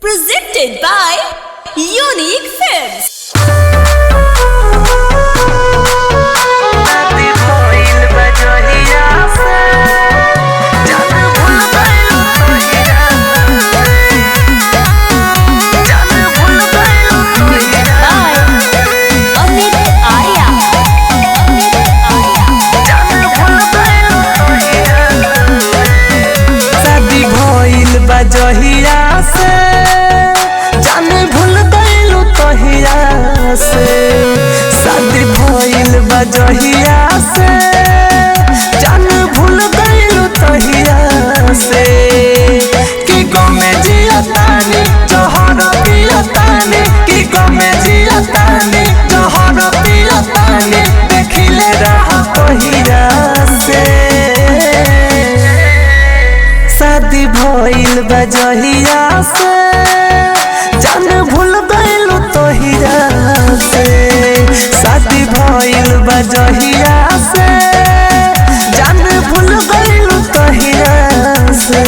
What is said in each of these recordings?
Presented by Unique Films. जहिया से जान भूल गइलू तहिया से शादी भइल बा जहिया से जान भूल गइलू तहिया से कि गमे जियतानी जहर पियतानी कि गमे जियतानी जहर पियतानी देखिले रह तहिया से शादी भइल बा जहिया से जान भूल गइलू तहिया से शादी भइल बा जहिया से जान भूल गइलू तहिया से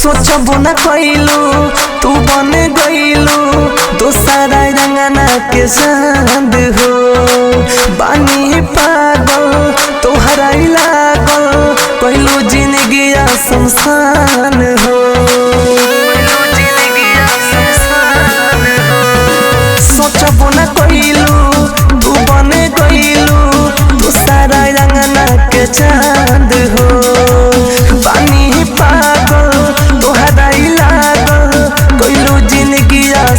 सोचबो न कइलू तू बन गइलू दोसरा रंगना के चांद हो बानी पागल तोहरा लागल कइलू जिंदगी शमशान हो सोचबो न कइलू तू बन गइलू दोसरा रंगना के चांद हो बानी पागल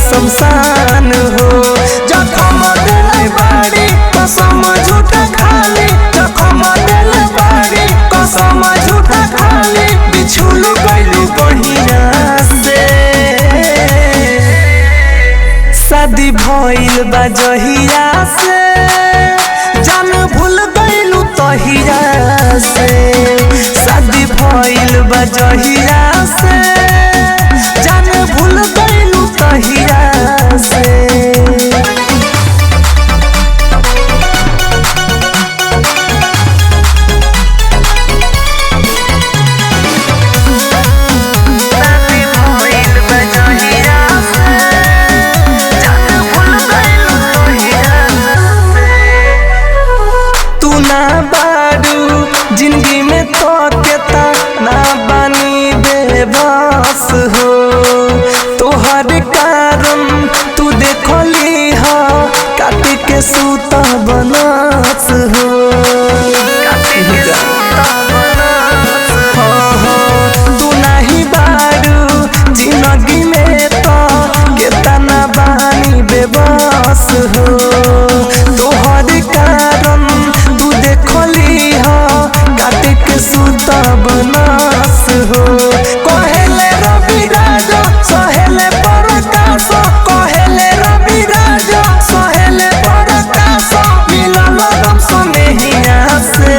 शमशान हो जखम दिल बाड़ी कसम झूठा खाली जखम दिल बाड़ी कसम झूठा खाली बिछुल गइलू बढ़िया से शादी भइल बा जहिया से जान भूल गइलू तहिया से शादी भइल बा जहिया से जान भूल गइलू तहिया से तू ना बारू जिंदगी में तो केता ना बनी बेबस हो तोहर कारण तू देखली हा काट के सूता बनस हो तू नहीं बारू जिंदगी में तो केता ना बनी बेबस हो तोहर कारण तू देखली हा काट के सूता बनस हो कहेले रवि राजा सहेले प्रकाश कहेले रवि राजा सहेले प्रकाश मिलल गम सनेहिया से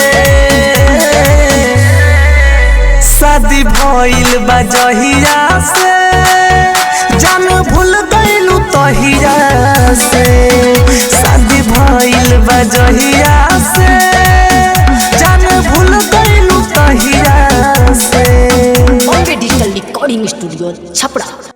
शादी भइल बा जहिया से जान भूल गइलू तहिया से शादी भइल बा जहिया से जान भूल गइलू तहिया से Bombay Digital Recording Studio, Chapra.